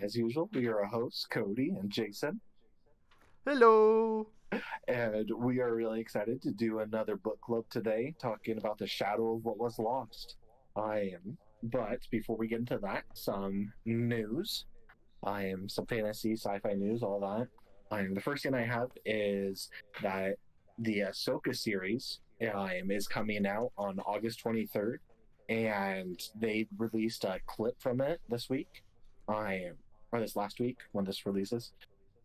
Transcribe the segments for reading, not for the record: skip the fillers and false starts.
As usual, we are a host, Cody and Jason, Hello. and we are really excited to do another book club today, talking about the shadow of what was lost. But before we get into that, some news. Some fantasy, sci-fi news, all that. The first thing I have is that the Ahsoka series is coming out on August 23rd, and they released a clip from it this week. Or this last week when this releases.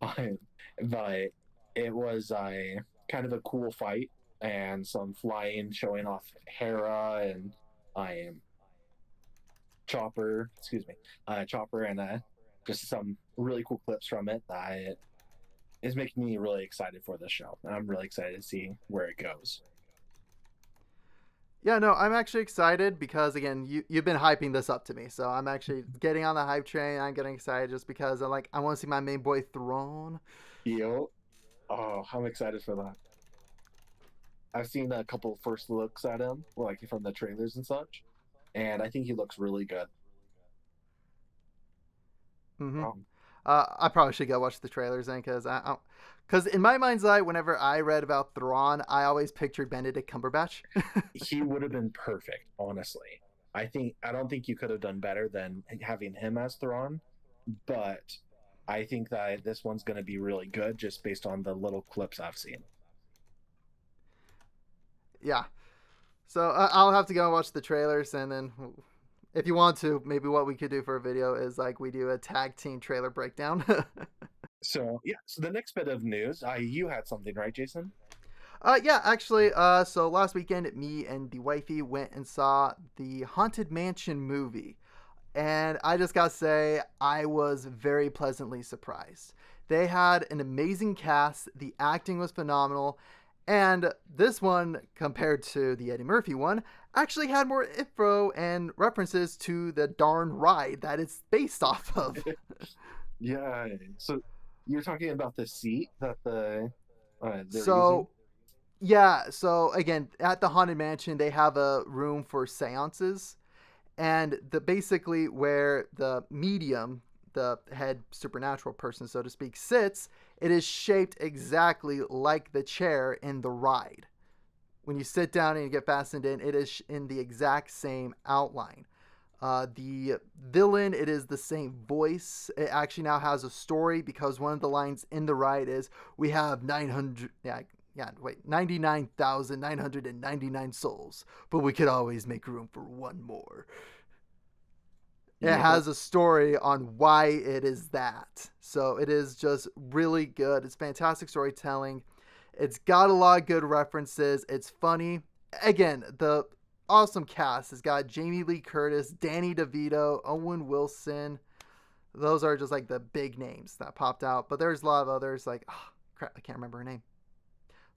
Um, but it was a kind of a cool fight and some flying, showing off Hera and um, Chopper, excuse me, Chopper, and just some really cool clips from it that is making me really excited for this show. I'm really excited to see where it goes. Yeah, no, I'm actually excited because again, you've been hyping this up to me, so I'm actually getting on the hype train. I'm getting excited just because I want to see my main boy Thrawn. Yo, oh, I'm excited for that. I've seen a couple first looks at him, like from the trailers and such, and I think he looks really good. Mm-hmm. Um, I probably should go watch the trailers then, because in my mind's eye, whenever I read about Thrawn, I always pictured Benedict Cumberbatch. he would have been perfect, honestly. I don't think you could have done better than having him as Thrawn, but I think that this one's going to be really good just based on the little clips I've seen. Yeah, so I'll have to go and watch the trailers, and then if you want to, maybe what we could do for a video is like we do a tag team trailer breakdown. So yeah, so the next bit of news, you had something, right, Jason? Yeah, actually, so last weekend, me and the wifey went and saw the Haunted Mansion movie. And I just gotta say, I was very pleasantly surprised. They had an amazing cast, the acting was phenomenal, and this one, compared to the Eddie Murphy one, actually had more info and references to the darn ride that it's based off of. Yeah. So you're talking about the seat that they're using? So, yeah, so again, at the Haunted Mansion, they have a room for seances, and the basically where the medium, the head supernatural person, so to speak, sits, it is shaped exactly like the chair in the ride. When you sit down and you get fastened in, it is in the exact same outline. The villain, it is the same voice. It actually now has a story because one of the lines in the ride is, "We have 900, yeah, wait, 99,999 souls, but we could always make room for one more." It Yep. has a story on why it is that. So it is just really good. It's fantastic storytelling. It's got a lot of good references. It's funny. Again, the awesome cast has got Jamie Lee Curtis, Danny DeVito, Owen Wilson. Those are just like the big names that popped out. But there's a lot of others like, oh, crap, I can't remember her name.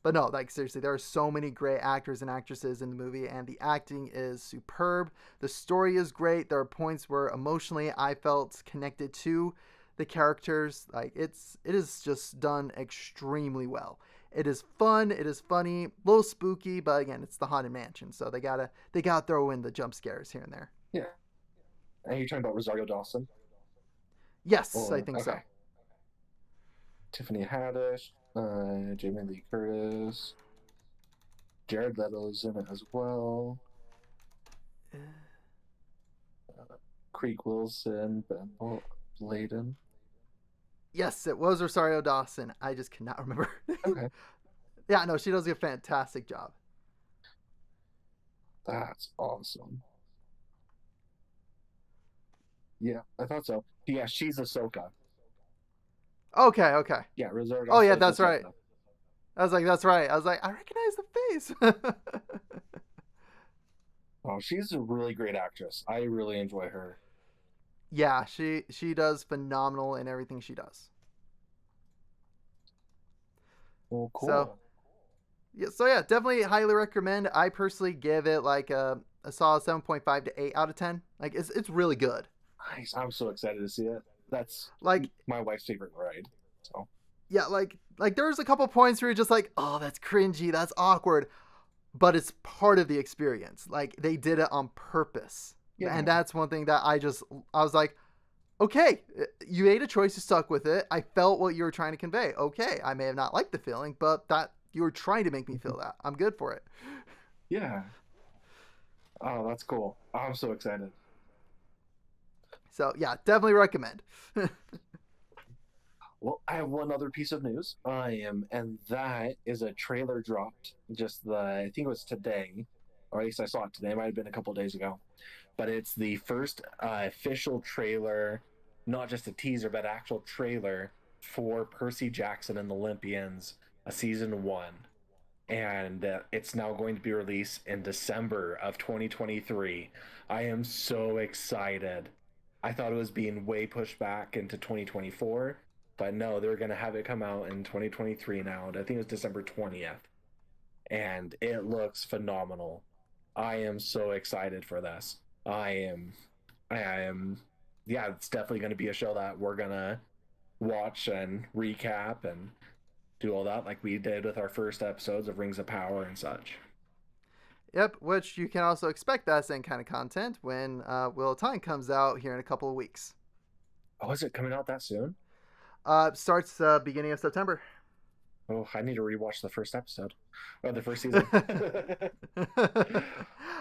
But no, like seriously, there are so many great actors and actresses in the movie, and the acting is superb. The story is great. There are points where emotionally I felt connected to the characters. Like it is just done extremely well. It is fun. It is funny, a little spooky, but again, it's the Haunted Mansion, so they gotta throw in the jump scares here and there. Yeah. And you're talking about Rosario Dawson? Yes, I Or think okay. so. Tiffany Haddish, Jamie Lee Curtis, Jared Leto's in it as well. Creek Wilson, Ben Bladen. Yes, it was Rosario Dawson. I just cannot remember. Okay, Yeah, no, she does a fantastic job. that's awesome. Yeah, I thought so. Yeah, she's Ahsoka. Okay, okay. Yeah, Rosario Oh yeah, Dawson is that's right. Ahsoka. I was like, that's right. I was like, I recognize the face. Oh, she's a really great actress. I really enjoy her. Yeah, she does phenomenal in everything she does. Well, So cool. yeah, definitely highly recommend. I personally give it like a solid 7.5 to 8 out of 10. Like it's really good. Nice. I'm so excited to see it. That's Like my wife's favorite ride. So yeah, like there's a couple points where you're just like, oh, that's cringy, that's awkward, but it's part of the experience. Like they did it on purpose, yeah, and that's one thing that I was like, okay, you made a choice, you stuck with it. I felt what you were trying to convey. Okay, I may have not liked the feeling, but that you were trying to make me feel that. I'm good for it. Yeah. Oh, that's cool. I'm so excited. So yeah, definitely recommend. Well, I have one other piece of news. And that is a trailer dropped I think it was today, or at least I saw it today. It might have been a couple days ago, but it's the first official trailer, not just a teaser, but actual trailer for Percy Jackson and the Olympians, a season one. And it's now going to be released in December of 2023. I am so excited. I thought it was being way pushed back into 2024, but no, they're going to have it come out in 2023 now. I think it was December 20th, and it looks phenomenal. I am so excited for this. I am, I am, yeah, it's definitely going to be a show that we're going to watch and recap and do all that like we did with our first episodes of Rings of Power and such. Yep, which you can also expect that same kind of content when Wheel of Time comes out here in a couple of weeks. Oh, is it coming out that soon? Starts beginning of September. Oh, I need to rewatch the first episode or the first season.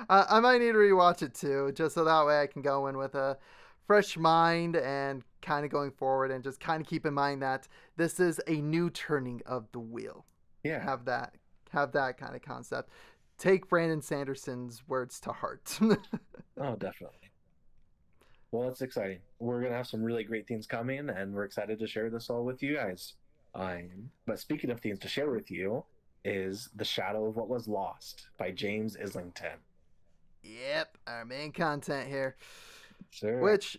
I might need to rewatch it too, just so that way I can go in with a fresh mind and kind of going forward and just kind of keep in mind that this is a new turning of the wheel. Yeah. Have that kind of concept. Take Brandon Sanderson's words to heart. Oh, definitely. Well, it's exciting. We're gonna have some really great things coming, and we're excited to share this all with you guys. But speaking of things to share with you, is The Shadow of What Was Lost by James Islington. Yep, our main content here. Sure. Which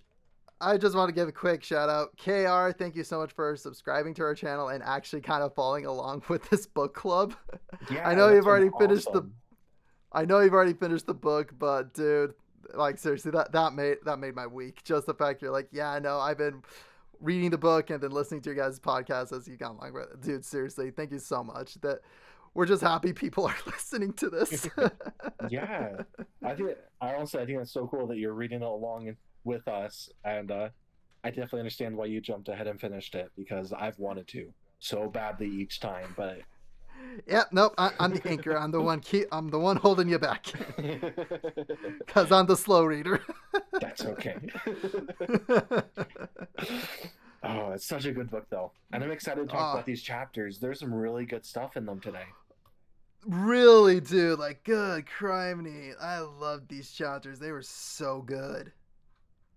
I just want to give a quick shout out. KR, thank you so much for subscribing to our channel and actually kind of following along with this book club. I Yeah, know that's you've been already finished the awesome. I know you've already finished the book, but dude, like seriously, that made my week. Just the fact you're like, yeah, I know, I've been reading the book and then listening to your guys' podcast as you got along with it. Dude, seriously, thank you so much. That we're just happy people are listening to this. Yeah, I think that's so cool that you're reading it along with us, and I definitely understand why you jumped ahead and finished it because I've wanted to so badly each time, but Yep, nope. I'm the anchor. I'm the one holding you back because I'm the slow reader. that's okay. Oh, it's such a good book though, and I'm excited to talk Oh, about these chapters. There's some really good stuff in them today. really, dude. Like, good criminy. I love these chapters. They were so good.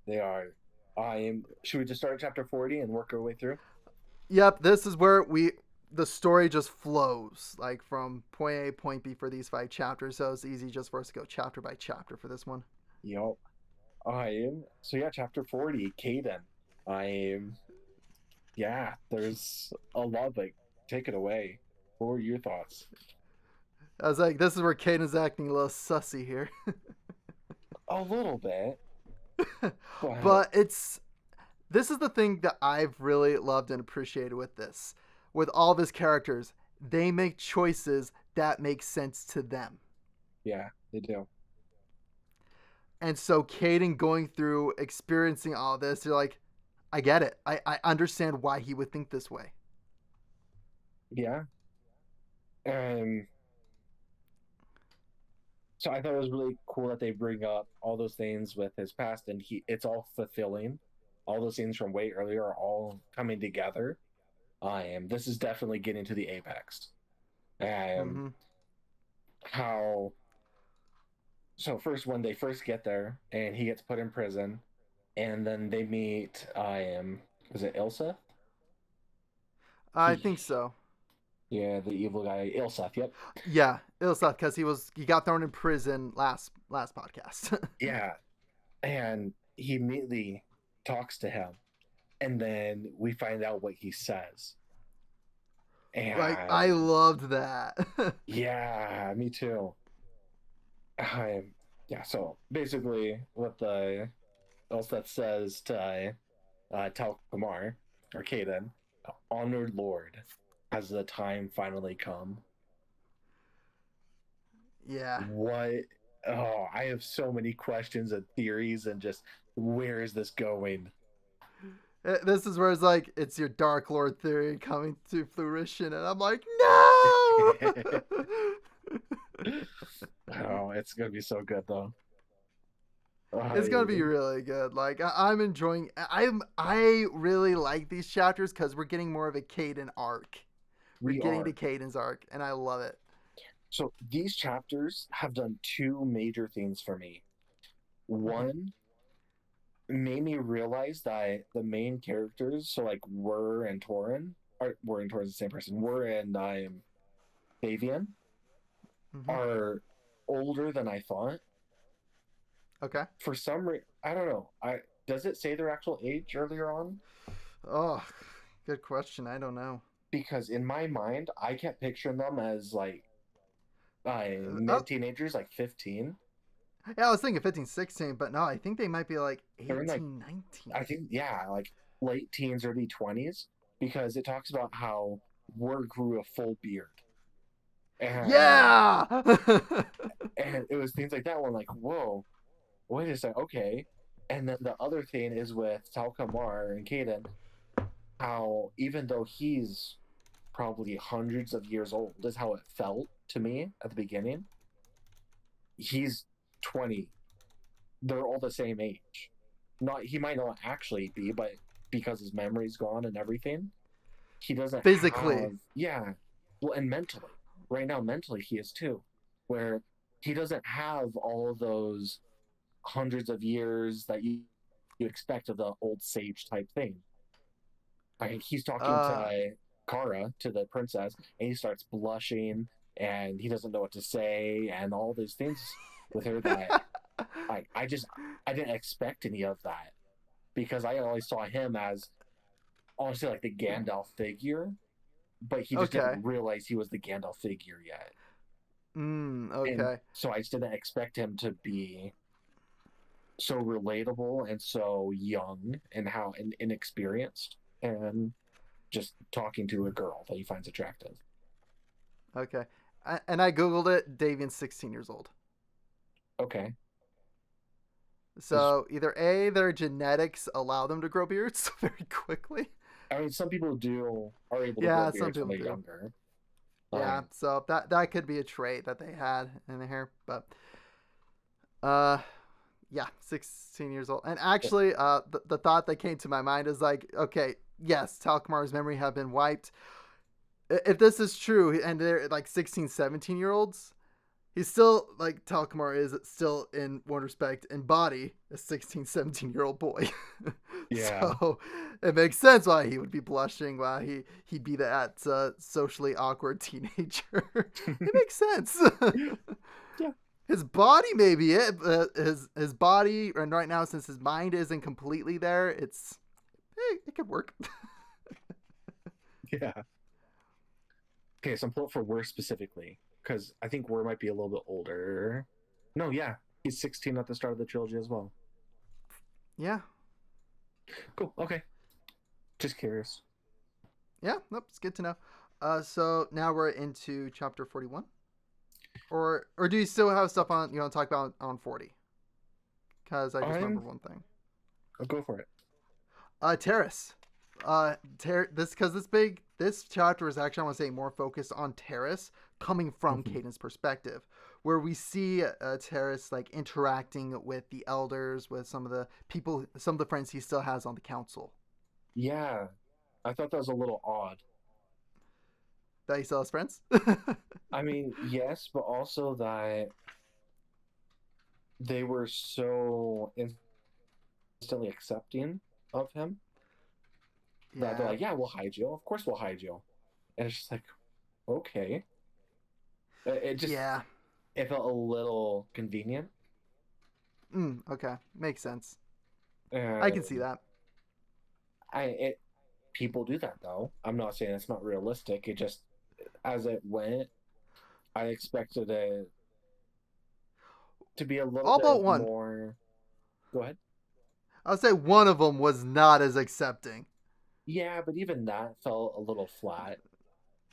They are. I am. Should we just start at chapter 40 and work our way through? Yep, this is where the story just flows like from point A, point B for these 5 chapters. So it's easy just for us to go chapter by chapter for this one. Yep. I am. So yeah, chapter 40, Caden. I am. Yeah, there's a lot. Like, take it away. What were your thoughts? I was like, this is where Caden's acting a little sussy here. A little bit, but But this is the thing that I've really loved and appreciated with this. With all of his characters, they make choices that make sense to them. yeah, they do. And so Caden going through experiencing all this, you're like, I get it. I understand why he would think this way. Yeah. Um. So I thought it was really cool that they bring up all those things with his past, and it's all fulfilling. All those things from way earlier are all coming together. I am. This is definitely getting to the apex. Um. Mm-hmm. How so first when they first get there and he gets put in prison and then they meet I am was it Ilsa? I He think so. yeah, the evil guy Ilsa, yep. Yeah, it was tough because he got thrown in prison last podcast. Yeah. And he immediately talks to him and then we find out what he says. Like I And loved that. yeah, me too. I yeah, so basically what the Elspeth says to Tal Kamar or Caden, honored Lord, has the time finally come? Yeah. What? Oh, I have so many questions and theories, and just where is this going? This is where it's like, it's your Dark Lord theory coming to fruition, and I'm like, no. Oh, it's gonna be so good though. It's gonna be I really good. Like I'm enjoying. I really like these chapters because we're getting more of a Caden arc. We're We getting to are. Caden's arc, and I love it. So these chapters have done two major things for me. Mm-hmm. One made me realize that the main characters, so like Wur and Torin's the same person. Wur and Fabian Mm-hmm. are older than I thought. Okay. For some reason, I don't know. I does it say their actual age earlier on? Oh, good question. I don't know. Because in my mind, I kept picturing them as like Oh, mid teenagers, like 15. yeah, I was thinking 15, 16, but no, I think they might be like They're in like 18, 19. I think yeah, like late teens, early 20s, because it talks about how Word grew a full beard. And Yeah. and it was things like that one like, whoa, wait a second, okay. And then the other thing is with Talcamar and Caden, how even though he's probably hundreds of years old, is how it felt to me at the beginning. He's 20. They're all the same age. Not he might not actually be, but because his memory's gone and everything, he doesn't Physically. have yeah. Well, and mentally. Right now, mentally he is too. Where he doesn't have all of those hundreds of years that you expect of the old sage type thing. I mean, he's talking Uh, to Kara, to the princess, and he starts blushing and he doesn't know what to say and all these things with her that I didn't expect any of that because I always saw him as honestly like the Gandalf figure, but he just didn't okay. realize he was the Gandalf figure yet. And Okay. so I just didn't expect him to be so relatable and so young and how and inexperienced and just talking to a girl that he finds attractive. Okay. And I googled it. Davian's 16 years old. Okay. Because So either A, their genetics allow them to grow beards very quickly. I mean some people do are able to grow Yeah, some beards when people they're do. younger. Yeah, I so that could be a trait that they had in their hair, but uh, yeah, 16 years old. And actually, the thought that came to my mind is like, okay, yes, Talcamar's memory have been wiped. If this is true, and they're like 16, 17 year olds, he's still like Talcamar is still in one respect in body a 16, 17-year-old boy. yeah. So it makes sense why he would be blushing, why he'd be that socially awkward teenager. It makes sense. Yeah. His body may be it, but his body, and right now since his mind isn't completely there, it could work. Yeah. Okay, so I'm pulling for Wur specifically because I think Wur might be a little bit older. No, yeah, he's 16 at the start of the trilogy as well. Yeah, Cool. Okay, just curious. yeah, nope, it's good to know. So now we're into chapter 41. Or do you still have stuff on you want to talk about on 40? Because I just remember I'm. one thing. I'll go for it. Terrace. This chapter is actually I want to say more focused on Terrace coming from Mhm. Caden's perspective, where we see Terrace like interacting with the elders, with some of the people, some of the friends he still has on the council. Yeah, I thought that was a little odd. That he still has friends. I mean, yes, but also that they were so instantly accepting of him that they're Yeah. like, "Yeah, we'll hide you. Of course, we'll hide you." And it's just like, okay, it just Yeah. it felt a little convenient. Okay. Makes sense. I can see And that. I it people do that though. I'm not saying it's not realistic. It just as it went, I expected it to be a little All but bit one. more. Go ahead. I'll say one of them was not as accepting. Yeah, but even that felt a little flat.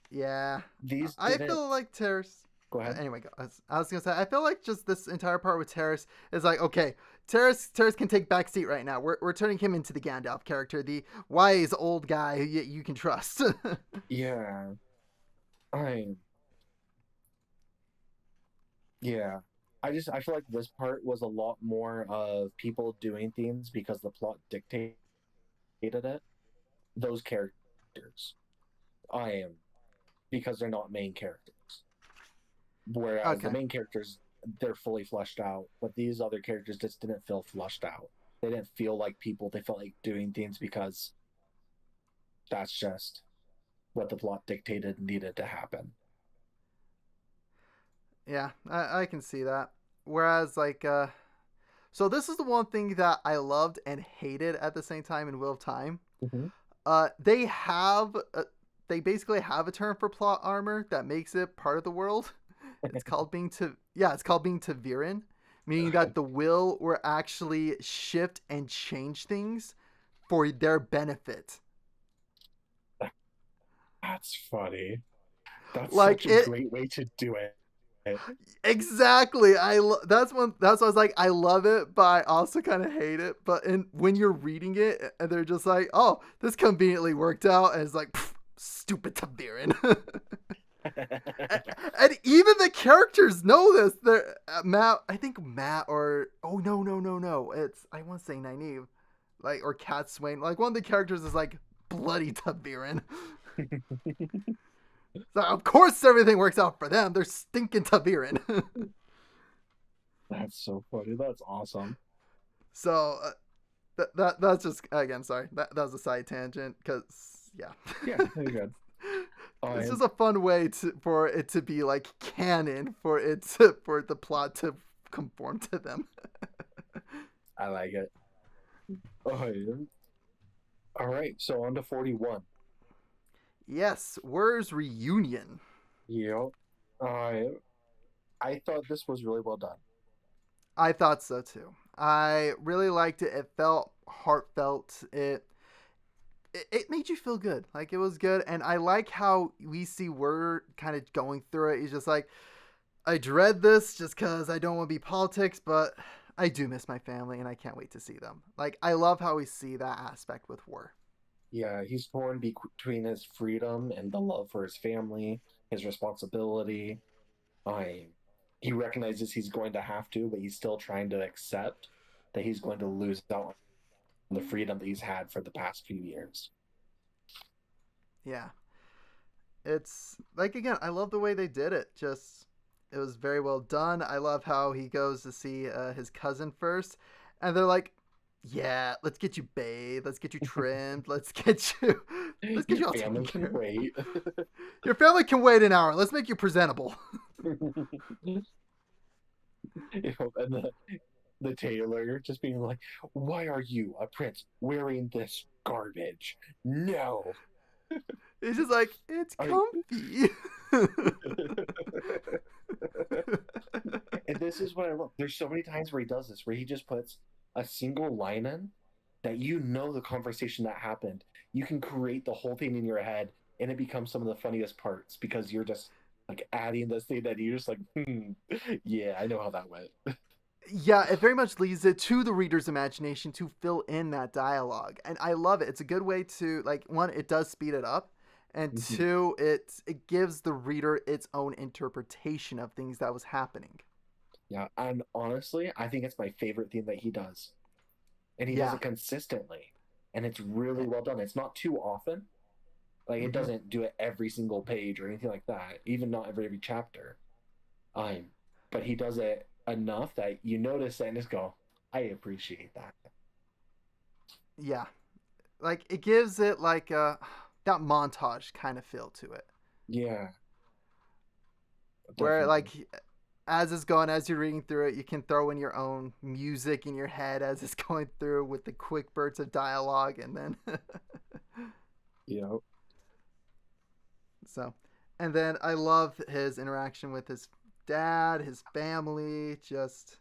Yeah. These I didn't. feel like Terrace. Go ahead. Anyway, I was gonna say I feel like just this entire part with Terrace is like, okay, Terrace can take backseat right now. We're turning him into the Gandalf character, the wise old guy who you can trust. Yeah, I yeah. I feel like this part was a lot more of people doing things because the plot dictated it. Those characters, I am because they're not main characters. Whereas the Okay. main characters, they're fully fleshed out, but these other characters just didn't feel fleshed out. They didn't feel like people. They felt like doing things because that's just what the plot dictated needed to happen. Yeah, I can see that. Whereas like so this is the one thing that I loved and hated at the same time in Wheel of Time. Mm-hmm. They have they basically have a term for plot armor that makes it part of the world. It's called being Taviran, meaning that the will will actually shift and change things for their benefit. That's funny. That's Like such a it great way to do it. exactly. That's one. That's why I was like, I love it, but I also kind of hate it. But when you're reading it, and they're just like, oh, this conveniently worked out, and it's like, stupid Taviran. And even the characters know this. They're Matt. I think Matt or oh no. It's I want to say Nynaeve, like or Cat Swain. Like one of the characters is like bloody Taviran. So of course everything works out for them. They're stinking Taviran. That's so funny. That's awesome. So that's just again sorry that was a side tangent because yeah. Yeah, you're good. It's Um, just a fun way for it to be like canon for the plot to conform to them. I like it. Oh, yeah. All right, so on to 41. Yes, Where's Reunion? Yep. I I thought this was really well done. I thought so too. I really liked it. It felt heartfelt. It made you feel good. Like it was good, and I like how we see we're kind of going through it. He's just like, I dread this just because I don't want to be politics, but I do miss my family, and I can't wait to see them. Like I love how we see that aspect with war. Yeah, he's torn between his freedom and the love for his family, his responsibility. I he recognizes he's going to have to, but he's still trying to accept that he's going to lose out on the freedom that he's had for the past few years. Yeah, it's like again, I love the way they did it. Just it was very well done. I love how he goes to see his cousin first, and they're like, "Yeah, let's get you bathed, let's get you trimmed, let's get Your you all taken family care can of. wait. Your family can wait an hour. Let's make you presentable." And the tailor just being like, "Why are you, a prince, wearing this garbage? No." He's just like, "It's I comfy." and this is what I love. There's so many times where he does this, where he just puts a single line in that you know the conversation that happened. You can create the whole thing in your head, and it becomes some of the funniest parts because you're just like adding this thing that you're just like, yeah, I know how that went. Yeah, it very much leaves it to the reader's imagination to fill in that dialogue. And I love it. It's a good way to like one, it does speed it up. And Mhm. two, it gives the reader its own interpretation of things that was happening. Yeah, and honestly, I think it's my favorite thing that he does, and he does Yeah. it consistently, and it's really well done. It's not too often, like it Mm-hmm. doesn't do it every single page or anything like that, even not every chapter. Um, but he does it enough that you notice it and just go, I appreciate that. Yeah. Like it gives it like that montage kind of feel to it. Yeah, Where definitely. like as it's going, as you're reading through it, you can throw in your own music in your head as it's going through with the quick bursts of dialogue, and then You know, so, and then I love his interaction with his dad, his family, just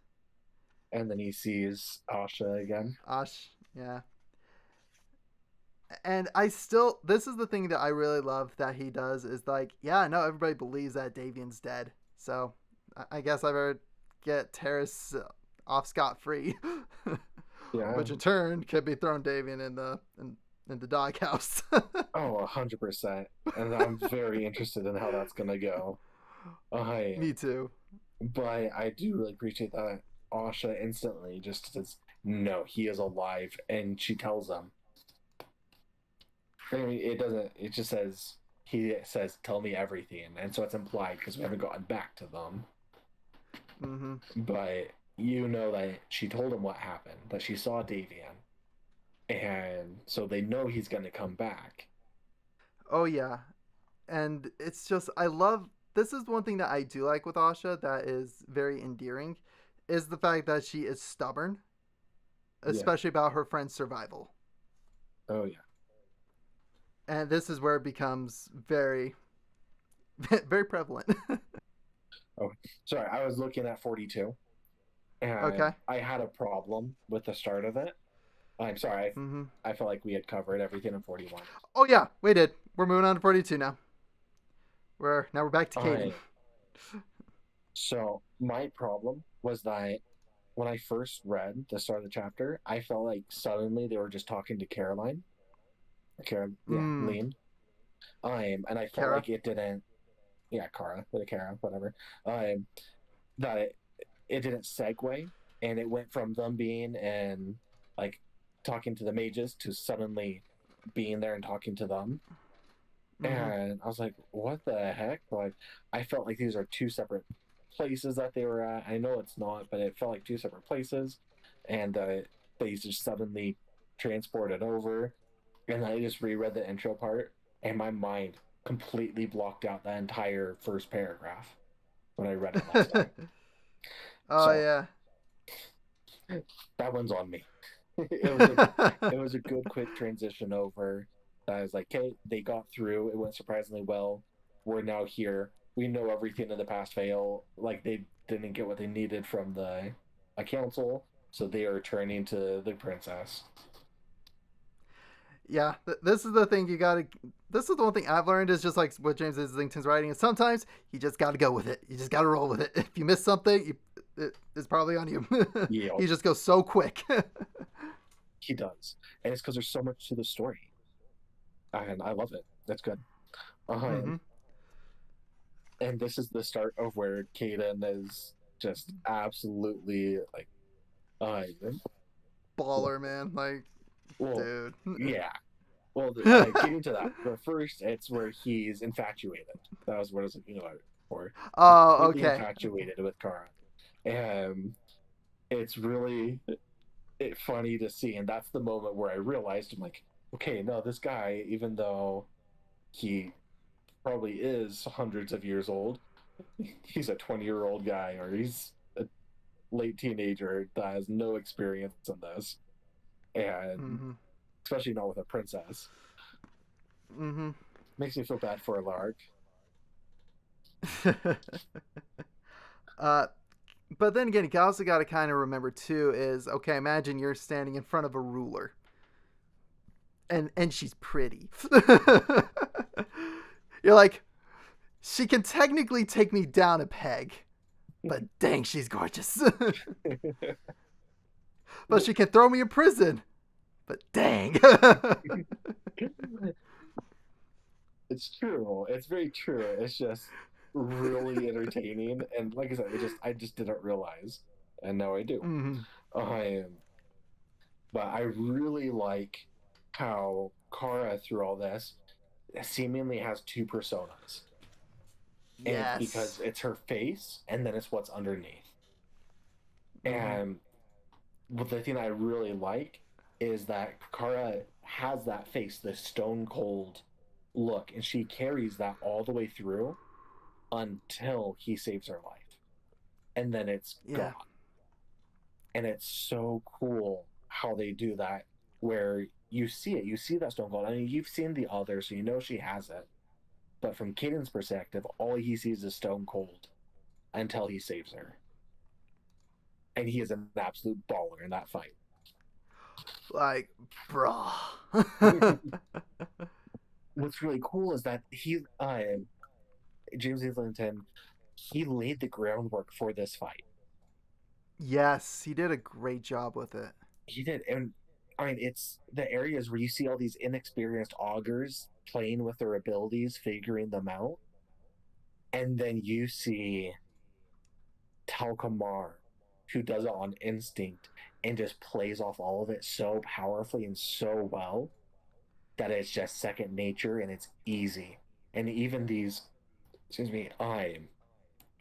and then he sees Asha again. Ash, yeah. And I still, this is the thing that I really love that he does is like, yeah, no, everybody believes that Davian's dead. So I guess I better get Terrace off scot free, Yeah. which in turn could be throwing Davian in the doghouse. Oh, 100%. And I'm very interested in how that's gonna go. I Me too. But I do really appreciate that Asha instantly just says, no, he is alive. And she tells him. I mean, it doesn't, it just says, he says, tell me everything. And so it's implied because we haven't gotten back to them. Mm-hmm. But you know that she told him what happened, that she saw Davian. And so they know he's going to come back. Oh yeah, and it's just I love. This is one thing that I do like with Asha that is very endearing, is the fact that she is stubborn, Yeah. especially about her friend's survival. Oh, yeah. And this is where it becomes very, very prevalent. Oh, sorry. I was looking at 42 and Okay. I had a problem with the start of it. I'm sorry. Mm-hmm. I felt like we had covered everything in 41. Oh yeah, we did. We're moving on to 42 now. We're back to Caden. I So my problem was that when I first read the start of the chapter, I felt like suddenly they were just talking to Caroline. Yeah, Mm. Lean. And I felt Kara. like it didn't. Yeah, Kara with a Kara, whatever. Um, that it didn't segue, and it went from them being and like talking to the mages to suddenly being there and talking to them. Mm-hmm. And I was like, what the heck? Like, I felt like these are two separate places that they were at. I know it's not, but it felt like two separate places. And they just suddenly transported over. And I just reread the intro part, and my mind completely blocked out that entire first paragraph when I read it last time. Oh So yeah. that one's on me. It was a good quick transition over. I was like, okay, they got through. It went surprisingly well. We're now here. We know everything in the past fail. Like they didn't get what they needed from the a council, so they are turning to the princess. Yeah, this is the thing you gotta. This is the one thing I've learned is just like what James Islington's writing. Is sometimes you just gotta go with it. You just gotta roll with it. If you miss something, it's probably on you. Yeah, He just goes so quick. he does, and it's because there's so much to the story, and I love it. That's good. Mm-hmm. And this is the start of where Kaden is just absolutely like, uh, Baller, man. Like, well, dude. yeah. Well, getting to that, but first it's where he's infatuated. That was what I was looking for. He's Oh, completely okay. infatuated with Kara, and it's really funny to see. And that's the moment where I realized I'm like, okay, no, this guy, even though he probably is hundreds of years old, he's a 20-year-old guy, or he's a late teenager that has no experience in this, and Mm-hmm. especially not with a princess. Mm-hmm. Makes me feel bad for Lark. uh, but then again, you also got to kind of remember too is okay. Imagine you're standing in front of a ruler, and she's pretty. You're like, she can technically take me down a peg, but dang, she's gorgeous. But she can throw me in prison, but dang. It's true. It's very true. It's just really entertaining, and like I said, I just didn't realize, and now I do. Mm-hmm. I But I really like how Kara through all this seemingly has two personas, and it's because Yes. it's her face, and then it's what's underneath. Mm-hmm. And what the thing I really like is that Kara has that face, this stone cold look, and she carries that all the way through until he saves her life. And then it's Yeah. gone. And it's so cool how they do that, where you see it, you see that stone cold. I mean, you've seen the other, so you know she has it. But from Caden's perspective, all he sees is stone cold until he saves her. And he is an absolute baller in that fight. Like, bruh. What's really cool is that James Islington, he laid the groundwork for this fight. Yes, he did a great job with it. He did. And I mean, it's the areas where you see all these inexperienced augurs playing with their abilities, figuring them out. And then you see Talcamar, who does it on instinct and just plays off all of it so powerfully and so well that it's just second nature and it's easy. And even these, excuse me,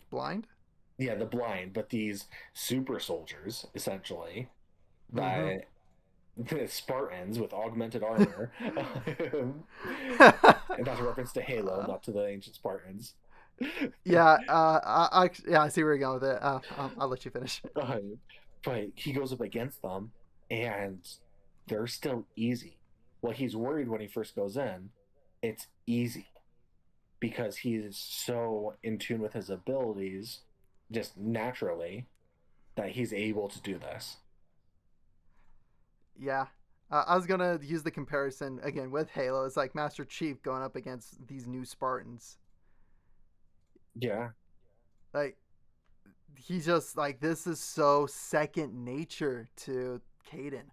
Blind? yeah, the blind, but these super soldiers, essentially, Mm-hmm. that the Spartans with augmented armor. And that's a reference to Halo, not to the ancient Spartans. Yeah, yeah, I see where you're going with it. I'll let you finish. But he goes up against them, and they're still easy. Well, he's worried when he first goes in. It's easy because he is so in tune with his abilities, just naturally, that he's able to do this. Yeah. I was gonna use the comparison again with Halo. It's like Master Chief going up against these new Spartans. Yeah, Like he's just like this is so second nature to Caden.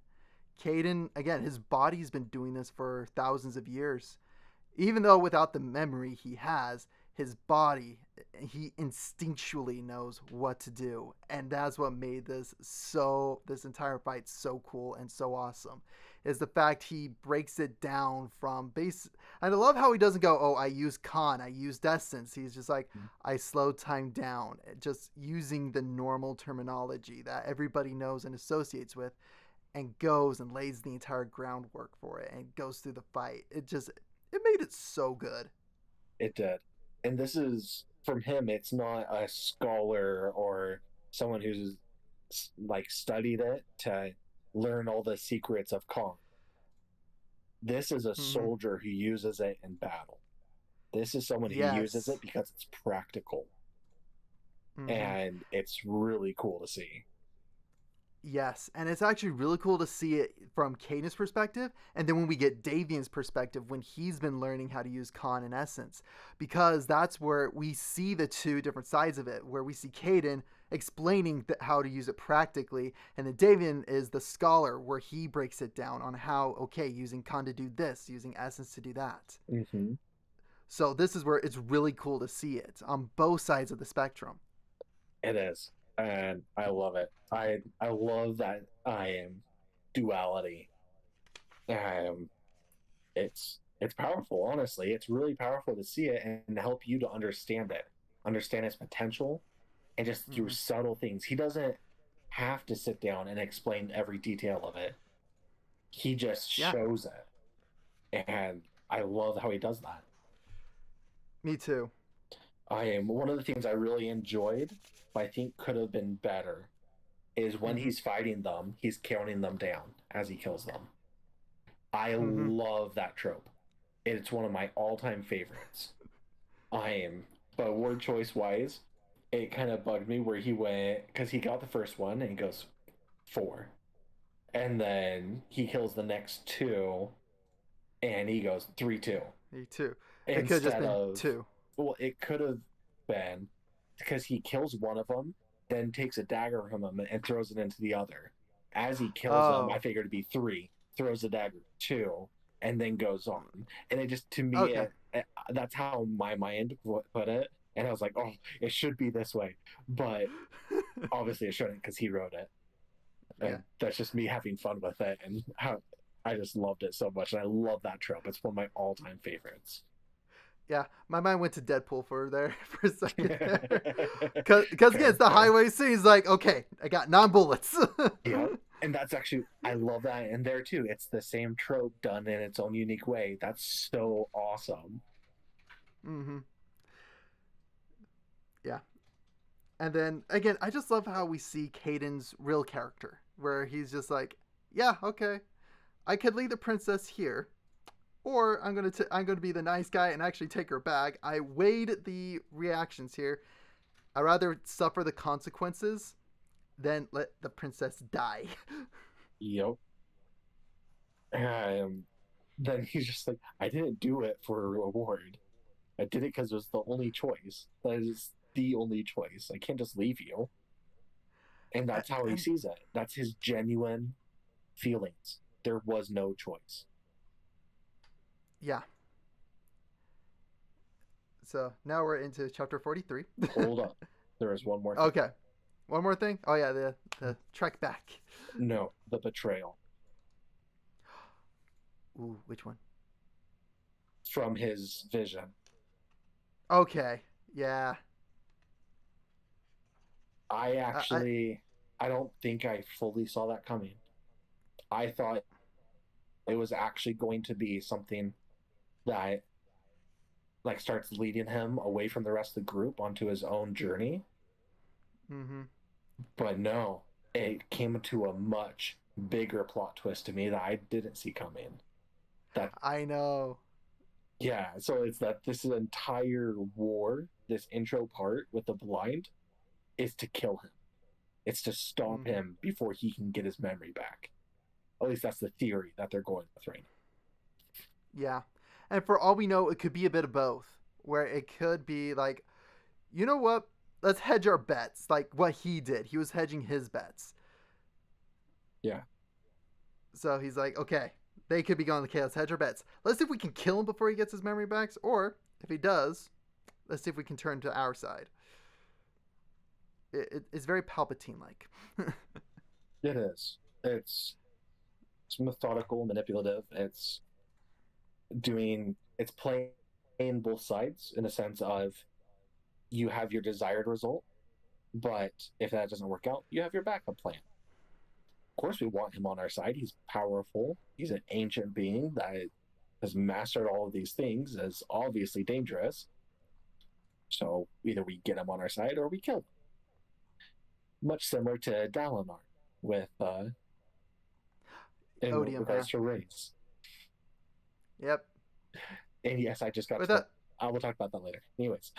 Caden again, his body's been doing this for thousands of years. Even though without the memory he has, his body, he instinctually knows what to do. And that's what made this entire fight so cool and so awesome. Is the fact he breaks it down from base. And I love how he doesn't go, oh, I use con, I used essence. He's just like, I slowed time down, just using the normal terminology that everybody knows and associates with, and goes and lays the entire groundwork for it and goes through the fight. It made it so good. it did. And this is from him, it's not a scholar or someone who's like studied it to learn all the secrets of Kong. This is a Mm-hmm. soldier who uses it in battle. This is someone who uses Yes. it because it's practical. Mm-hmm. And it's really cool to see. Yes, and it's actually really cool to see it from Caden's perspective, and then when we get Davian's perspective when he's been learning how to use Con and Essence, because that's where we see the two different sides of it, where we see Caden explaining how to use it practically, and then Davian is the scholar where he breaks it down on how, okay, using Con to do this, using Essence to do that. Mm-hmm. So this is where it's really cool to see it on both sides of the spectrum. It is. And I love it. I love that I am duality. Um, it's powerful, honestly. It's really powerful to see it and help you to understand its potential, and just through Mm-hmm. subtle things. He doesn't have to sit down and explain every detail of it. He just Yeah, shows it, and I love how he does that. me too. I am one of the things I really enjoyed, but I think could have been better, is when Mm-hmm. he's fighting them, he's counting them down as he kills them. I Mm-hmm. love that trope. It's one of my all-time favorites. I am, but word choice wise, it kind of bugged me where he went because he got the first one and he goes four, and then he kills the next two and he goes 3-2 Me too. It could have just instead been of, two. well, it could have been because he kills one of them, then takes a dagger from him and throws it into the other. As he kills them, I Oh, figured it'd be three, throws the dagger two, and then goes on. And it just, to me, okay. that's how my mind put it. And I was like, oh, it should be this way. But obviously it shouldn't because he wrote it. Yeah. And that's just me having fun with it. And how I just loved it so much. And I love that trope. It's one of my all time favorites. Yeah. My mind went to Deadpool for there for a second there. Because again, Fair, it's the fair. highway scene. He's like, okay, I got 9 bullets. Yep. And that's actually, I love that. And there too, it's the same trope done in its own unique way. That's so awesome. Mm-hmm. Yeah. And then again, I just love how we see Caden's real character, where he's just like, yeah, okay, I could leave the princess here, or I'm gonna be the nice guy and actually take her back. I weighed the reactions here. I'd rather suffer the consequences than let the princess die. Yep. Um, then he's just like, I didn't do it for a reward. I did it because it was the only choice. That is, the only choice. I can't just leave you. And that's how he And sees it. That's his genuine feelings. There was no choice. yeah. So now we're into chapter 43. Hold up. There is one more thing. Okay. One more thing? Oh, yeah, the trek back. No, the betrayal. Ooh, which one? From his vision. Okay. Yeah. I don't think I fully saw that coming. I thought it was actually going to be something that like starts leading him away from the rest of the group onto his own journey. Mm-hmm. But no, it came to a much bigger plot twist to me that I didn't see coming. That I know. Yeah, so it's that this entire war, this intro part with the blind, is to kill him. It's to stop Mm-hmm. him before he can get his memory back. At least that's the theory that they're going with right Yeah. And for all we know, it could be a bit of both. Where it could be like, you know what? Let's hedge our bets. Like what he did. He was hedging his bets. now. So he's like, okay, they could be going, okay, let's hedge our bets. Let's see if we can kill him before he gets his memory back. Or if he does, let's see if we can turn to our side. It's very Palpatine like. Yeah, it is. It's methodical, manipulative. It's playing both sides in the sense of you have your desired result, but if that doesn't work out, you have your backup plan. Of course, we want him on our side. He's powerful. He's an ancient being that has mastered all of these things, is obviously dangerous. So either we get him on our side or we kill him. Much similar to Dalinar with in Odium, regards to race. Yep. And yes, I just got With to. that, I will talk about that later. Anyways,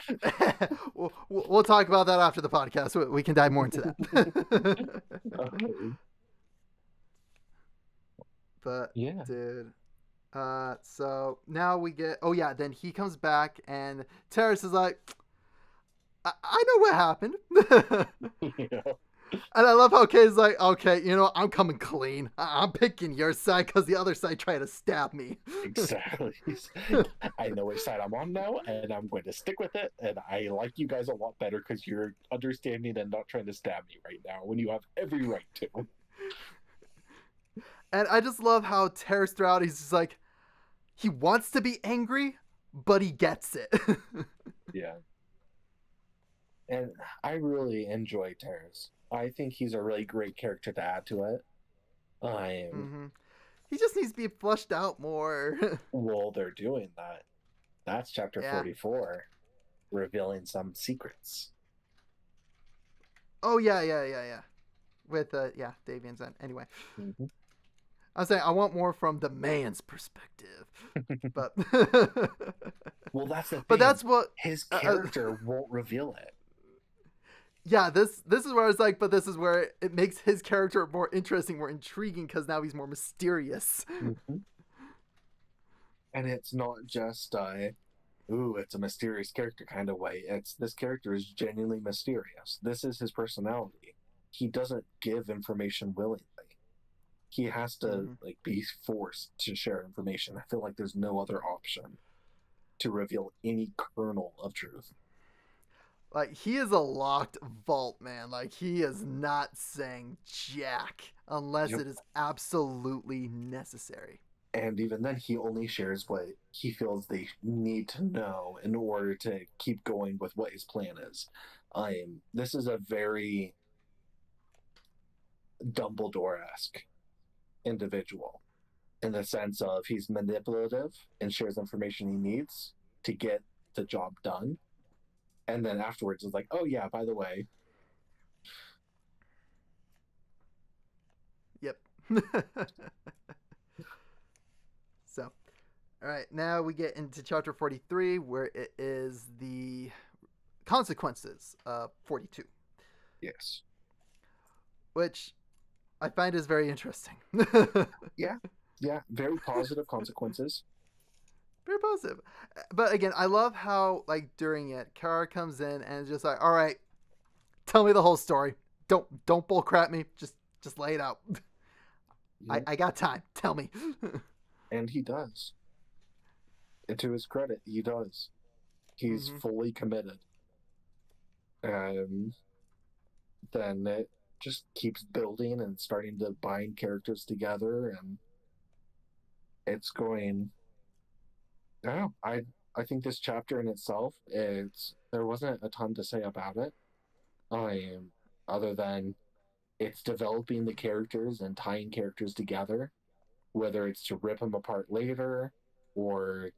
we'll talk about that after the podcast. We can dive more into that. okay. But Yeah, dude, so now we get. Oh yeah, then he comes back and Terrace is like, I know what happened. yeah, And I love how Kay's like, okay, I'm coming clean. I'm picking your side because the other side tried to stab me. exactly. I know which side I'm on now, and I'm going to stick with it. And I like you guys a lot better because you're understanding and not trying to stab me right now when you have every right to. And I just love how Terrace throughout, he's just like, he wants to be angry, but he gets it. Yeah. And I really enjoy Terrace. I think he's a really great character to add to it. Mm-hmm. He just needs to be fleshed out more. Well, they're doing that. That's chapter Yeah. 44, revealing some secrets. Oh, yeah. With, Davian's end. Anyway. Mm-hmm. I'm saying I want more from the man's perspective. But Well, that's the thing. But that's what his character won't reveal it. Yeah, this is where I was like, but this is where it makes his character more interesting, more intriguing, because now he's more mysterious. Mm-hmm. And it's not just it's a mysterious character kind of way. It's this character is genuinely mysterious. This is his personality. He doesn't give information willingly. He has to like be forced to share information. I feel like there's no other option to reveal any kernel of truth. Like, he is a locked vault, man. Like, he is not saying jack unless it is absolutely necessary. And even then, he only shares what he feels they need to know in order to keep going with what his plan is. This is a very Dumbledore-esque individual in the sense of he's manipulative and shares information he needs to get the job done. And then afterwards it's like, oh yeah, by the way. Yep. So, all right, now we get into chapter 43, where it is the consequences of 42. Yes. Which I find is very interesting. Yeah. Very positive consequences. very positive. But again, I love how like during it, Kara comes in and is just like, all right, tell me the whole story. Don't bull crap me. Just lay it out. Yep. I got time. Tell me. And he does. And to his credit, he does. He's Mm-hmm. fully committed. And then it just keeps building and starting to bind characters together, and it's going. I don't know. I think this chapter in itself, there wasn't a ton to say about it. I Other than it's developing the characters and tying characters together, whether it's to rip them apart later or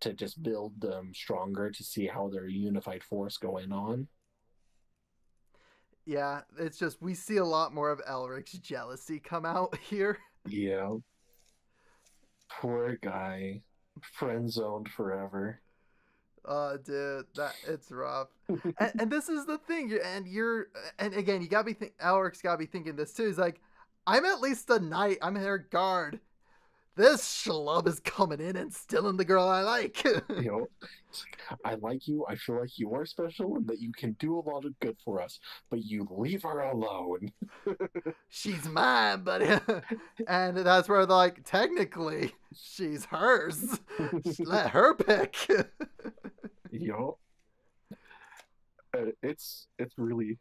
to just build them stronger to see how they're a unified force going on. Yeah, it's just we see a lot more of Elric's jealousy come out here. Yeah, poor guy, friend zoned forever. Oh, dude, that it's rough. And this is the thing, and again, you gotta be Elric's gotta be thinking this too. He's like, I'm at least a knight. I'm her guard. This schlub is coming in and stealing the girl I like. You know, it's like, I like you. I feel like you are special and that you can do a lot of good for us, but you leave her alone. She's mine, buddy. And that's where they're like, technically, she's hers. Let her pick. You know, it's really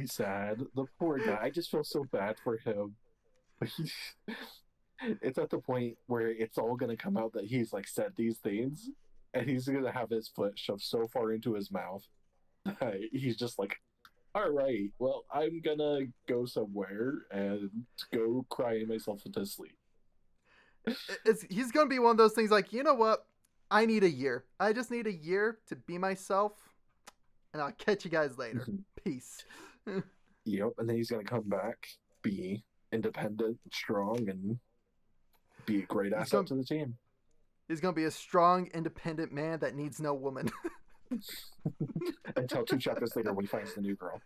sad. The poor guy. I just feel so bad for him. He's, it's at the point where it's all gonna come out that he's like said these things, and he's gonna have his foot shoved so far into his mouth that he's just like, all right, well, I'm gonna go somewhere and go cry myself into sleep. He's gonna be one of those things like, you know what? I need a year. I just need a year to be myself, and I'll catch you guys later. Peace. Yep, and then he's gonna come back, be independent, strong, and be a great asset to the team. He's gonna be a strong, independent man that needs no woman. Until 2 chapters later when he finds the new girl.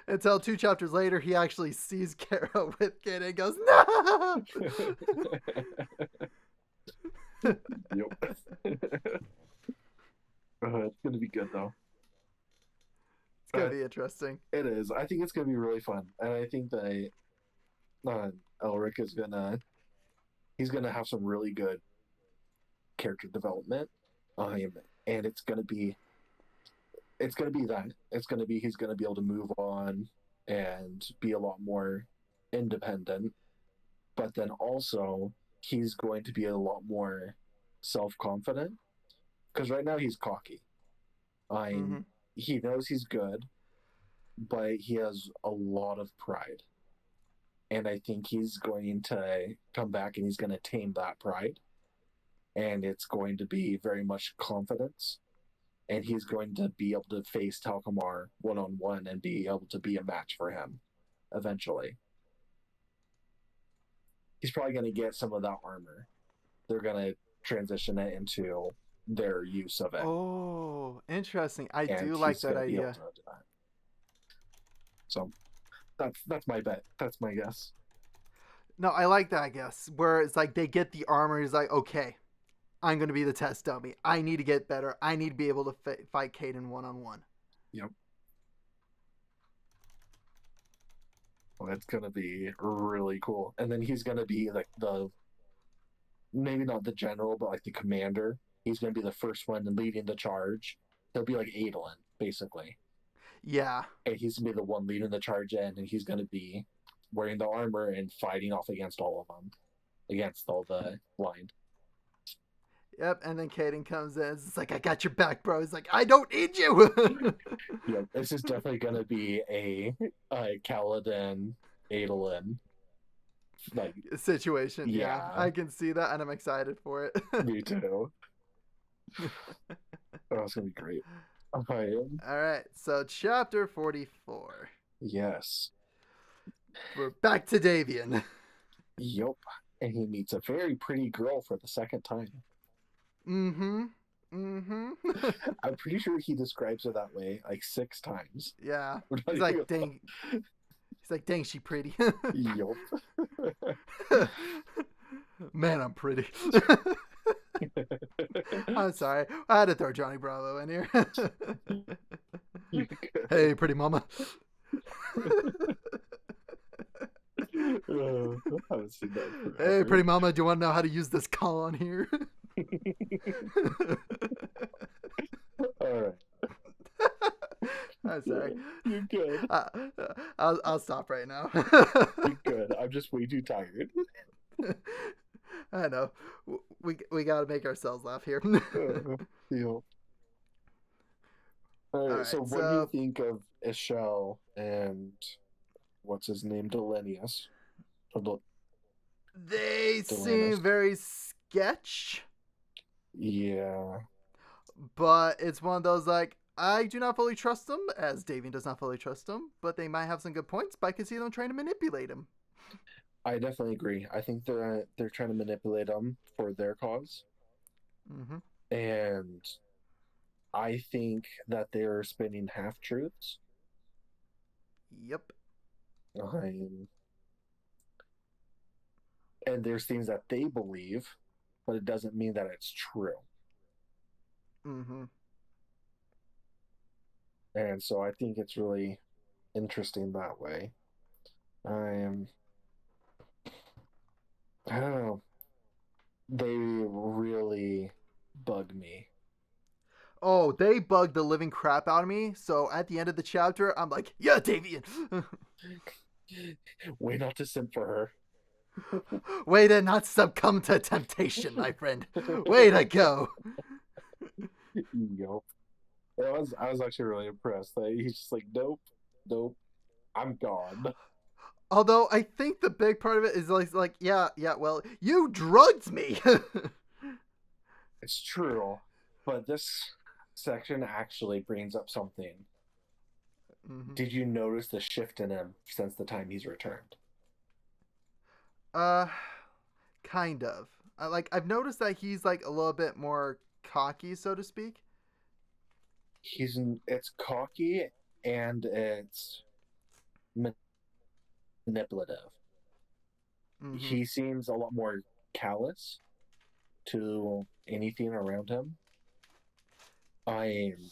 Until 2 chapters later, he actually sees Kara with Kid and goes, no! Yep. It's gonna be good though. It's gonna be interesting. It is. I think it's gonna be really fun, and I think that Elric is he's gonna have some really good character development, and it's gonna be that. It's gonna be he's gonna be able to move on and be a lot more independent, but then also he's going to be a lot more self-confident because right now he's cocky. He knows he's good, but he has a lot of pride, and I think he's going to come back and he's going to tame that pride, and it's going to be very much confidence, and he's going to be able to face Talcamar one-on-one and be able to be a match for him eventually. He's probably going to get some of that armor. They're going to transition it into their use of it. Oh, interesting. I do like that idea. So that's my bet. That's my guess. No, I like that guess. Where it's like they get the armor. He's like, okay, I'm going to be the test dummy. I need to get better. I need to be able to fight Caden one-on-one. Yep. Well, that's going to be really cool. And then he's going to be like maybe not the general, but like the commander. He's going to be the first one leading the charge. He'll be like Adolin, basically. Yeah. And he's going to be the one leading the charge in, and he's going to be wearing the armor and fighting off against all of them, against all the blind. Yep, and then Caden comes in. It's like, I got your back, bro. He's like, I don't need you. Yep, this is definitely going to be a Kaladin, Adolin situation. Yeah, I can see that, and I'm excited for it. Me too. Oh, it's gonna be great. All right, so chapter 44. Yes. We're back to Davian. Yup. And he meets a very pretty girl for the second time. I'm pretty sure he describes her that way like 6 times. Yeah. He's like, dang. He's like, dang, she pretty. Yup. Man, I'm pretty. I'm sorry. I had to throw Johnny Bravo in here. You could. Hey, pretty mama. I haven't seen that in Hey, forever. pretty mama, do you want to know how to use this call on here? All right. I'm sorry. You're good. Uh, I'll stop right now. You're good. I'm just way too tired. I know. We got to make ourselves laugh here. You know. All All right. So, right. what do you So think of Ishel and what's his name, Delanius? Or they seem Delanus? very sketch, Yeah. but it's one of those like I do not fully trust them, as Davian does not fully trust them, but they might have some good points. But I can see them trying to manipulate him. I definitely agree. I think they're trying to manipulate him for their cause, Mm-hmm. and I think that they're spinning half truths. Yep. Um, and there's things that they believe, but it doesn't mean that it's true. Mm-hmm. And so I think it's really interesting that way. Um, I don't know. They really bug me. Oh, they bugged the living crap out of me. So at the end of the chapter, I'm like, yeah, Davian. Way not to simp for her. Way to not succumb to temptation, my friend. Way to go. Yup. I was actually really impressed that he's just like, nope, nope, I'm gone. Although I think the big part of it is like yeah, well, you drugged me. It's true, but this section actually brings up something. Mm-hmm. Did you notice the shift in him since the time he's returned? Uh, kind of. I've noticed that he's like a little bit more cocky, so to speak. It's cocky and it's manipulative. Mm-hmm. He seems a lot more callous to anything around him. I'm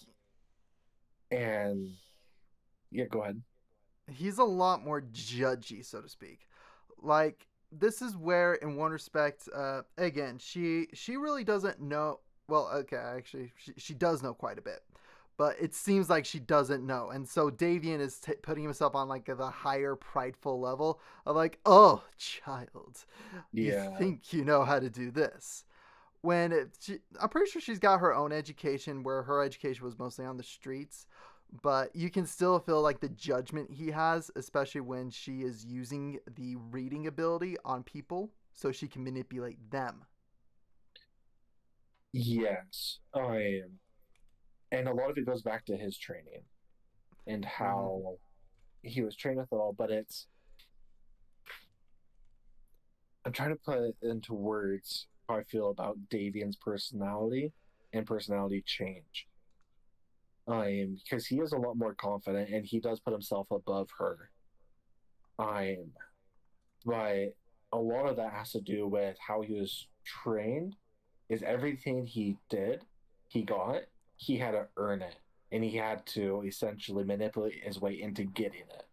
and yeah, go ahead. He's a lot more judgy, so to speak. Like this is where, in one respect, again, she really doesn't know. Well, okay, actually, she does know quite a bit, but it seems like she doesn't know, and so Davian is putting himself on like the higher prideful level of like, oh, child, you Yeah, think you know how to do this. I'm pretty sure she's got her own education, where her education was mostly on the streets, but you can still feel like the judgment he has, especially when she is using the reading ability on people so she can manipulate them. yes, I am. And a lot of it goes back to his training and Mm-hmm. how he was trained with it all, but I'm trying to put it into words how I feel about Davian's personality and personality change. I am because he is a lot more confident and he does put himself above her. I'm but a lot of that has to do with how he was trained. Is everything he did, he got, he had to earn it, and he had to essentially manipulate his way into getting it.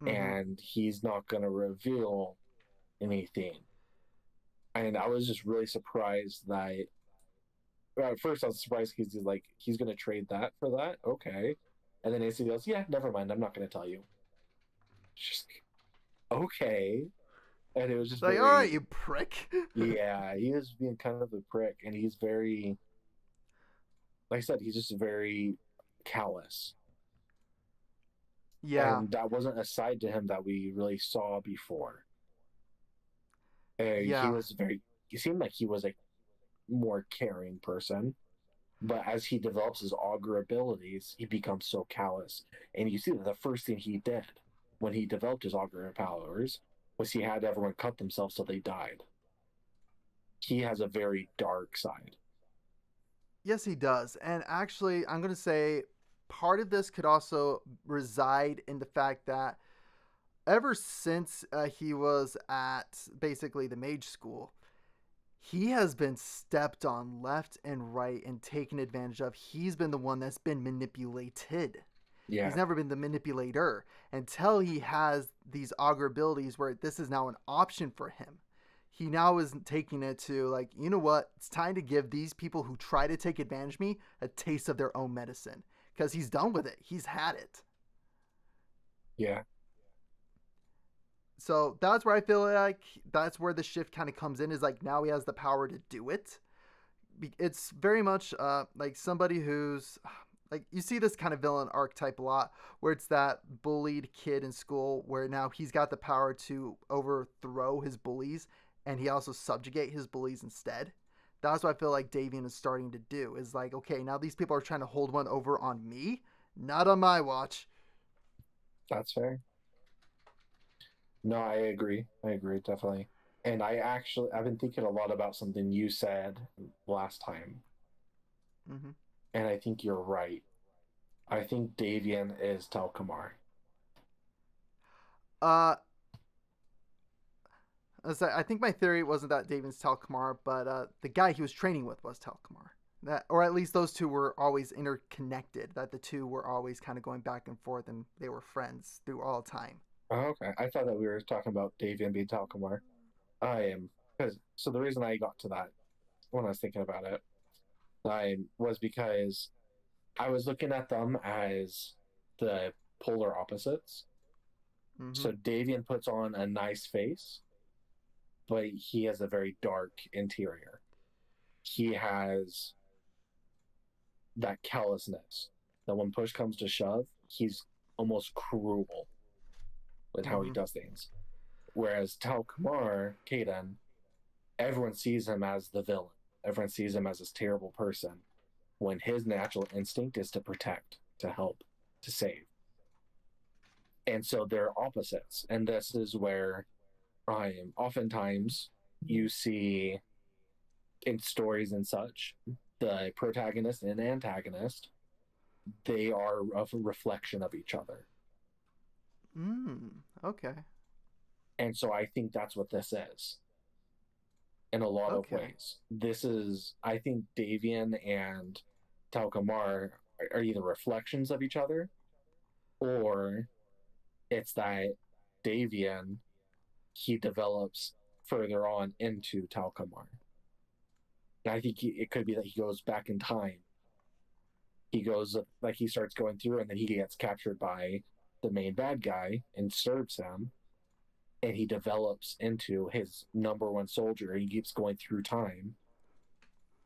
Mm-hmm. And he's not going to reveal anything. And I was just really surprised that. Well, at first, I was surprised because he's like, he's going to trade that for that. Okay. And then AC goes, yeah, never mind. I'm not going to tell you. Just okay. And it was It's just like, all right, very, you prick. yeah, he is being kind of a prick. And he's very, like I said, he's just very callous. Yeah, And that wasn't a side to him that we really saw before. He yeah, was very, he seemed like he was a more caring person. But as he develops his augur abilities, he becomes so callous. And you see that the first thing he did when he developed his augur powers was he had everyone cut themselves so they died. He has a very dark side. yes, he does. And actually, I'm gonna say part of this could also reside in the fact that ever since he was at basically the mage school, he has been stepped on left and right and taken advantage of. He's been the one that's been manipulated. He's Yeah, never been the manipulator until he has these augur abilities where this is now an option for him. He now is taking it to, like, you know what? It's time to give these people who try to take advantage of me a taste of their own medicine, because he's done with it. He's had it. yeah, So that's where I feel like that's where the shift kind of comes in, is like now he has the power to do it. It's very much like somebody who's like, you see this kind of villain archetype a lot, where it's that bullied kid in school where now he's got the power to overthrow his bullies, and he also subjugate his bullies instead. That's what I feel like Davian is starting to do, is like, okay, now these people are trying to hold one over on me, not on my watch. that's fair. No, I agree. I agree, definitely. And I've been thinking a lot about something you said last time, Mm-hmm. and I think you're right. I think Davian is Telkamar. uh I think my theory wasn't that Davian's Talkamar, but the guy he was training with was Talkamar. That, or at least those two were always interconnected. That the two were always kind of going back and forth, and they were friends through all time. Oh, okay. I thought that we were talking about Davian being Telkamar. I am. Because so the reason I got to that when I was thinking about it, I was because I was looking at them as the polar opposites. Mm-hmm. So Davian puts on a nice face, but he has a very dark interior. He has that callousness that when push comes to shove, he's almost cruel with how he Mm-hmm. does things. Whereas Tal Kamar, Kaden, everyone sees him as the villain. Everyone sees him as this terrible person when his natural instinct is to protect, to help, to save. And so they're opposites. And this is where oftentimes you see in stories and such, the protagonist and antagonist, they are a reflection of each other. Okay. And so I think that's what this is in a lot of Okay. ways. This is, I think Davian and Talkamar are either reflections of each other, or it's that Davian, he develops further on into Talkamar. And I think it could be that he goes back in time. He goes, like, he starts going through, and then he gets captured by the main bad guy and serves him, and he develops into his number one soldier. He keeps going through time,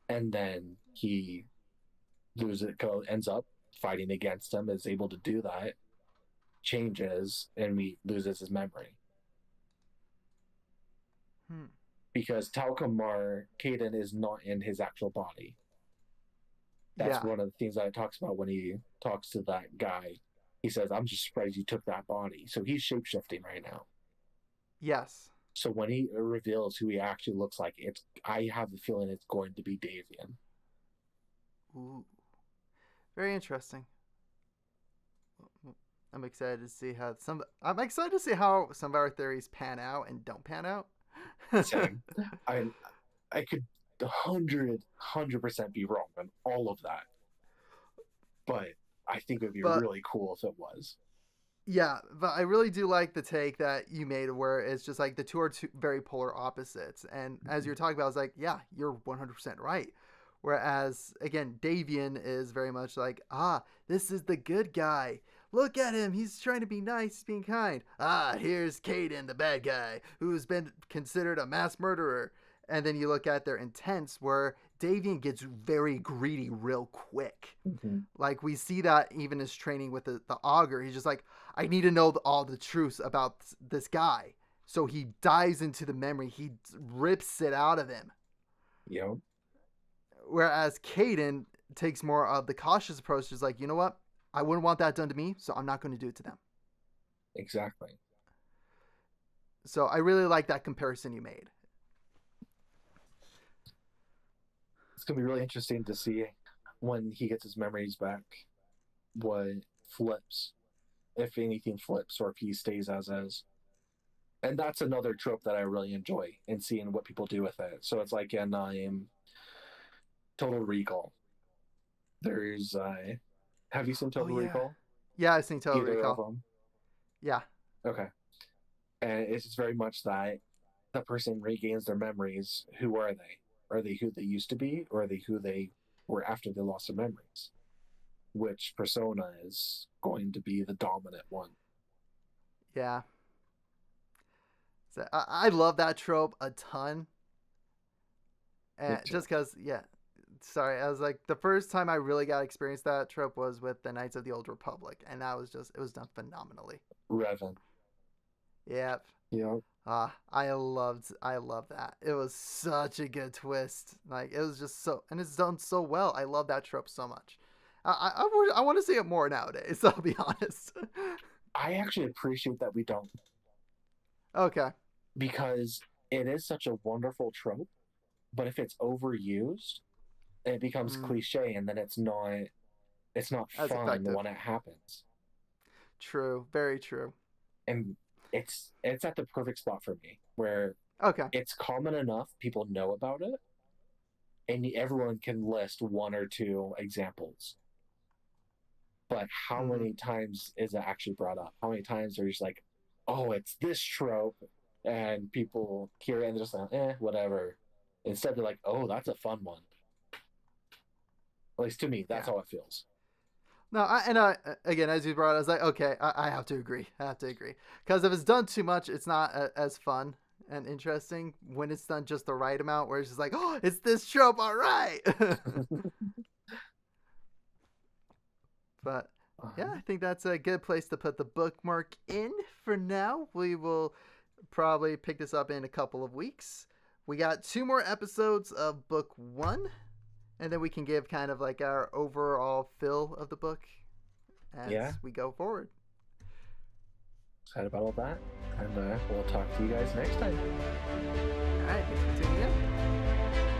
and then he ends up fighting against him, is able to do that, changes, and he loses his memory. Hmm. Because Talcamar Caden is not in his actual body. That's Yeah. one of the things that it talks about when he talks to that guy. He says, I'm just surprised you took that body. So he's shapeshifting right now. Yes. So when he reveals who he actually looks like, I have the feeling it's going to be Davian. Ooh. Very interesting. I'm excited to see how some. I'm excited to see how some of our theories pan out and don't pan out. Same. I I could 100% be wrong on all of that, but I think it would be But really cool if it was. yeah, but I really do like the take that you made, where it's just like the two are two very polar opposites. And as you're talking about, I was like, yeah, you're 100% right. Whereas, again, Davian is very much like, this is the good guy. Look at him. He's trying to be nice, he's being kind. Here's Caden, the bad guy, who's been considered a mass murderer. And then you look at their intents, where Davian gets very greedy real quick. Mm-hmm. Like, we see that even his training with the augur. He's just like, I need to know all the truths about this guy. So he dives into the memory. He rips it out of him. You know, Whereas Caden takes more of the cautious approach. Is like, you know what? I wouldn't want that done to me, so I'm not going to do it to them. exactly. So I really like that comparison you made. It's gonna be really interesting to see when he gets his memories back, what flips, if anything flips, or if he stays as is. And that's another trope that I really enjoy in seeing what people do with it. So it's like in Total Recall. There's have you seen Oh Total yeah, Recall? yeah. I've seen Total Either of Recall. them? Yeah. Okay. And it's just very much that the person regains their memories. Who are they? Are they who they used to be, or are they who they were after they lost their memories? Which persona is going to be the dominant one? Yeah. So I love that trope a ton. Me And too. just because, yeah. Sorry, I was like, the first time I really got to experience that trope was with the Knights of the Old Republic. And that was just, it was done phenomenally. Revan. Yep. Yep. I loved that. It was such a good twist. Like, it was just so, and it's done so well. I love that trope so much. I want to see it more nowadays, I'll be honest. I actually appreciate that we don't, Okay. because it is such a wonderful trope. But if it's overused, it becomes Mm, cliche, and then it's not as fun effective. when it happens. True. Very true. And it's at the perfect spot for me where Okay. it's common enough, people know about it, and everyone can list one or two examples. But how Mm-hmm. many times is it actually brought up? How many times are you just like, oh, it's this trope, and people hear it and they're just like, whatever. Instead, they're like, oh, that's a fun one. At least to me, that's Yeah. how it feels. No, I again, as you brought, it, I was like, okay, I have to agree. I have to agree because if it's done too much, it's not as fun and interesting. When it's done just the right amount, where it's just like, oh, it's this trope, all right. But yeah, I think that's a good place to put the bookmark in for now. We will probably pick this up in a couple of weeks. We got 2 more episodes of book 1, and then we can give kind of like our overall fill of the book Yeah, as we go forward. excited about all that. And we'll talk to you guys next time. All right, thanks for tuning in.